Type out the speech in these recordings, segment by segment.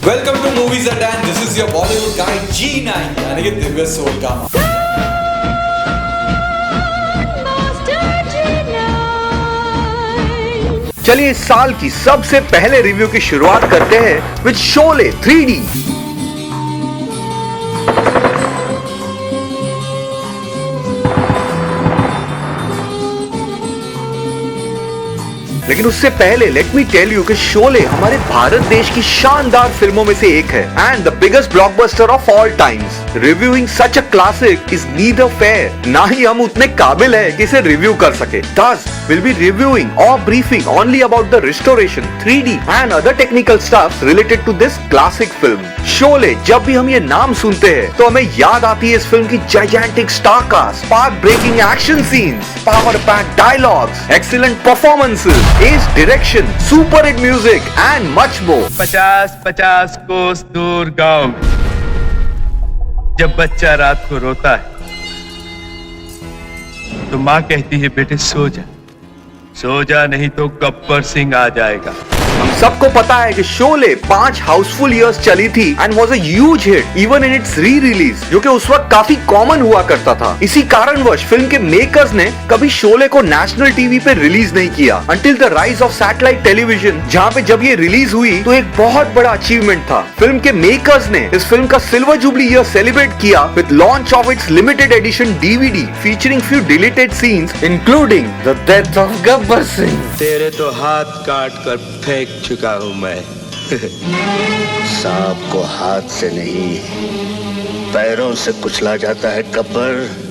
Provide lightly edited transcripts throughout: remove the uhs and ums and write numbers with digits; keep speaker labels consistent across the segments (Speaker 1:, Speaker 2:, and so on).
Speaker 1: Welcome to Movies Adda and this is your Bollywood guy G9 यानी कि Divya soul का
Speaker 2: चलिए इस साल की सबसे पहले रिव्यू की शुरुआत करते हैं विद शोले 3D। लेकिन उससे पहले लेट मी टेल यू कि शोले हमारे भारत देश की शानदार फिल्मों में से एक है and the biggest blockbuster of all times. Reviewing such a classic is neither fair, ना ही हम उतने काबिल है कि इसे रिव्यू कर सके। Thus, we'll be reviewing or briefing only about the restoration, 3D and other technical stuff related to this classic film. Sholay जब भी हम ये नाम सुनते हैं तो हमें याद आती है इस फिल्म की gigantic star cast, spark breaking action scenes, power packed dialogues, excellent performances, ace direction, super hit music and much more.
Speaker 3: 50-50 कोस दूर गांव जब बच्चा रात को रोता है तो माँ कहती है बेटे सो जा नहीं तो गब्बर सिंह आ जाएगा।
Speaker 2: हम सबको पता है कि शोले 5 हाउसफुल इयर्स चली थी and was a huge hit even in its re release, जो कि उस वक्त काफी कॉमन हुआ करता था। इसी कारणवश फिल्म के मेकर्स ने कभी शोले को नेशनल टीवी पे रिलीज नहीं किया until the rise of satellite television, जहाँ पे जब ये रिलीज हुई तो एक बहुत बड़ा अचीवमेंट था। फिल्म के मेकर्स ने इस फिल्म का सिल्वर जुबली ईयर सेलिब्रेट किया with launch of its limited edition DVD featuring few deleted scenes including the death of Gabbar Singh.
Speaker 4: तेरे तो हाथ काट कर फेंक चुका हूं मैं। सांप को हाथ से नहीं पैरों से कुचला जाता है गब्बर।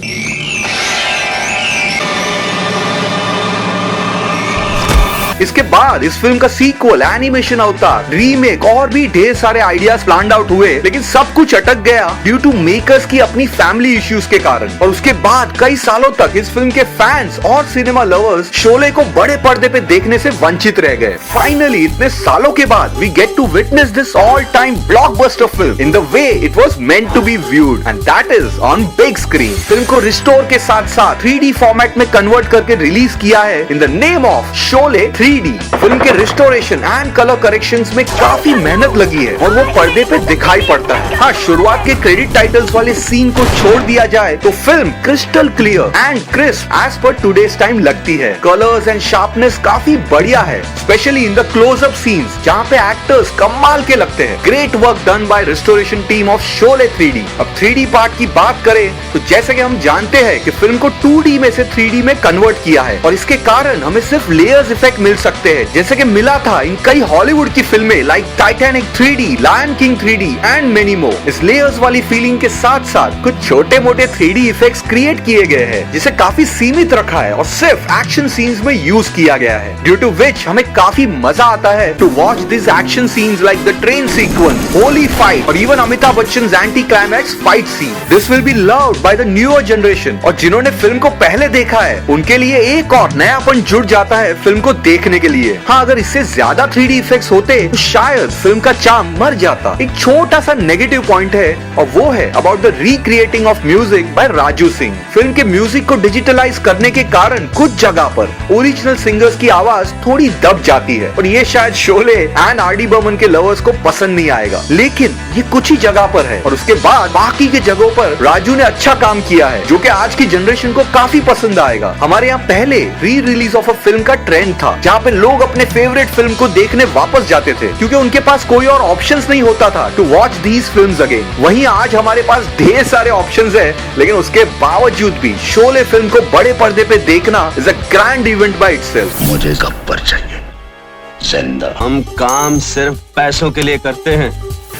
Speaker 2: इसके बाद इस फिल्म का सीक्वल, एनिमेशन अवतार, रीमेक और भी ढेर सारे आइडियाज प्लान्ड आउट हुए, लेकिन सब कुछ अटक गया ड्यू टू मेकर्स की अपनी फैमिली इश्यूज के कारण। और उसके बाद कई सालों तक इस फिल्म के फैंस और सिनेमा लवर्स शोले को बड़े पर्दे पे देखने से वंचित रह गए। फाइनली इतने सालों के बाद we get to witness this all time blockbuster film in the way it was meant to be viewed and that is on big screen. Film को रिस्टोर के साथ साथ 3D फॉर्मेट में कन्वर्ट करके रिलीज किया है in the name of Sholay 3D। Film के restoration and colour corrections में काफी मेहनत लगी है और वो पर्दे पे दिखाई पड़ता है। हाँ, शुरुआत के क्रेडिट टाइटल्स वाले सीन को छोड़ दिया जाए तो film crystal clear and crisp as per today's time लगती है। कलर्स एंड शार्पनेस काफी बढ़िया है, specially in the closeup scenes जहाँ पे एक्टर्स कमाल के लगते हैं। Great work done by restoration team of Sholay 3D। अब 3D पार्ट की बात करें तो जैसे कि हम जानते हैं कि फिल्म को 2D में से 3D में कन्वर्ट किया है और इसके कारण हमें सिर्फ लेयर्स इफेक्ट मिल सकते हैं, जैसे कि मिला था इन कई हॉलीवुड की फिल्में like Titanic 3D, Lion King 3D and many more. इस लेयर्स वाली फीलिंग के साथ साथ कुछ छोटे मोटे 3D इफेक्ट्स क्रिएट किए गए हैं, जिसे काफी सीमित रखा है और सिर्फ एक्शन सीन्स में यूज किया गया है, ड्यू टू विच हमें काफी मजा आता है to watch this action scenes like the train sequence, Holi fight और even Amitabh Bachchan anticlimax fight scene. This will be loved by the newer generation और जिन्होंने फिल्म को पहले देखा है उनके लिए एक और नयापन जुड़ जाता है फिल्म को देखने के लिए। हाँ, अगर इससे ज्यादा 3D इफेक्ट्स होते तो शायद फिल्म का चार्म मर जाता। एक छोटा सा नेगेटिव पॉइंट है और वो है about the recreating of music by Raju Singh. Film के म्यूजिक को डिजिटलाइज करने के कारण कुछ जगह पर ओरिजिनल सिंगर्स की आवाज थोड़ी दब जाती है और ये शायद शोले एंड आर.डी. बर्मन के लवर्स को पसंद नहीं आएगा, लेकिन ये कुछ ही जगह पर है और उसके बाद बाकी के जगहों पर राजू ने अच्छा काम किया है जो कि आज की जनरेशन को काफी पसंद आएगा। हमारे यहाँ पहले re release of a film का ट्रेंड था जहाँ पे लोग अपने फेवरेट फिल्म को देखने वापस जाते थे क्योंकि उनके पास कोई और ऑप्शंस नहीं होता था to watch these films again. वहीं आज हमारे पास ढेर सारे ऑप्शंस है, लेकिन उसके बावजूद भी शोले फिल्म को बड़े पर्दे पे देखना is a grand event by itself.
Speaker 4: मुझे गब्बर चाहिए जिंदा।
Speaker 5: हम काम सिर्फ पैसों के लिए करते हैं।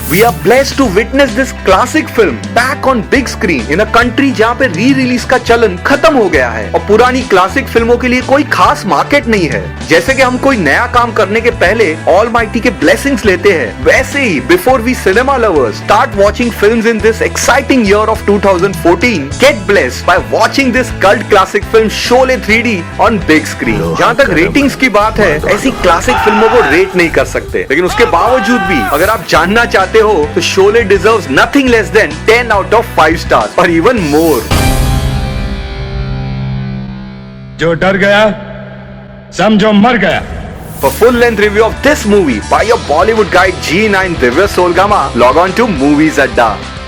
Speaker 2: We are blessed to witness this classic film back on big screen in a country जहाँ पे री रिलीज का चलन खत्म हो गया है और पुरानी क्लासिक फिल्मों के लिए कोई खास मार्केट नहीं है। जैसे कि हम कोई नया काम करने के पहले ऑलमाइटी के ब्लेसिंग्स लेते हैं, वैसे ही before we cinema lovers start watching films in this exciting year of 2014, get blessed by watching this cult classic film Sholay 3D on big screen. जहाँ तक रेटिंग्स की बात है, ऐसी क्लासिक फिल्मों को रेट नहीं कर सकते, लेकिन उसके बावजूद भी अगर आप जानना चाहते हो तो Sholay deserves nothing less than 10 out of 5 stars और इवन मोर।
Speaker 3: जो डर गया समझो मर गया।
Speaker 2: For full length review of this movie by your Bollywood guide G9 Divya Solgama, log on to Movies Adda.